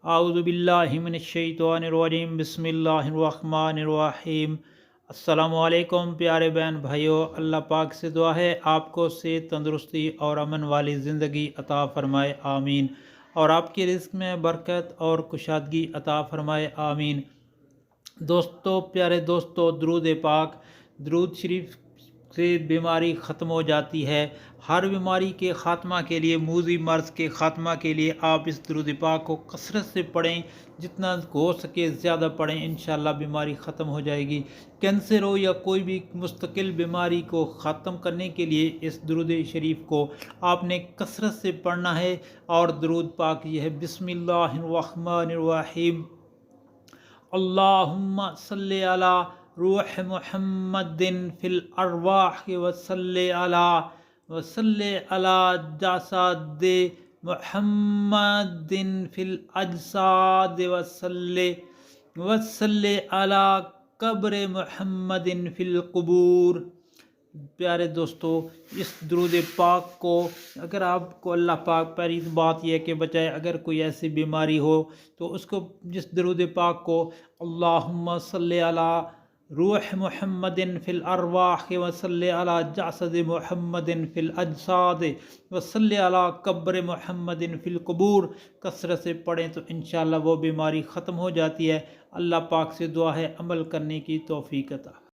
اعوذ باللہ من الشیطان الرجیم، بسم اللہ الرحمن الرحیم۔ السلام علیکم پیارے بہن بھائیو، اللہ پاک سے دعا ہے آپ کو صحت، تندرستی اور امن والی زندگی عطا فرمائے، آمین، اور آپ کے رزق میں برکت اور کشادگی عطا فرمائے، آمین۔ دوستو، پیارے دوستو، درود پاک، درود شریف سے بیماری ختم ہو جاتی ہے۔ ہر بیماری کے خاتمہ کے لیے، موذی مرض کے خاتمہ کے لیے آپ اس درود پاک کو کثرت سے پڑھیں، جتنا ہو سکے زیادہ پڑھیں، انشاءاللہ بیماری ختم ہو جائے گی۔ کینسر ہو یا کوئی بھی مستقل بیماری کو ختم کرنے کے لیے اس درود شریف کو آپ نے کثرت سے پڑھنا ہے، اور درود پاک یہ ہے: بسم اللہ الرحمن الرحیم، اللہم صلی علی روح محمد فی الارواح وصلی علی جسد محمد فی الاجساد وصلی علی قبر محمد فی القبور۔ پیارے دوستو، اس درود پاک کو اگر آپ کو اللہ پاک، پہلی بات یہ ہے کہ بچائے، اگر کوئی ایسی بیماری ہو تو اس کو جس درود پاک کو اللہم صلی علی روح محمد فی الارواح وصلی علی جسد محمد فی الاجساد وصلی علی قبر محمد فی القبور کثرت سے پڑھیں تو انشاءاللہ وہ بیماری ختم ہو جاتی ہے۔ اللہ پاک سے دعا ہے عمل کرنے کی توفیق عطا۔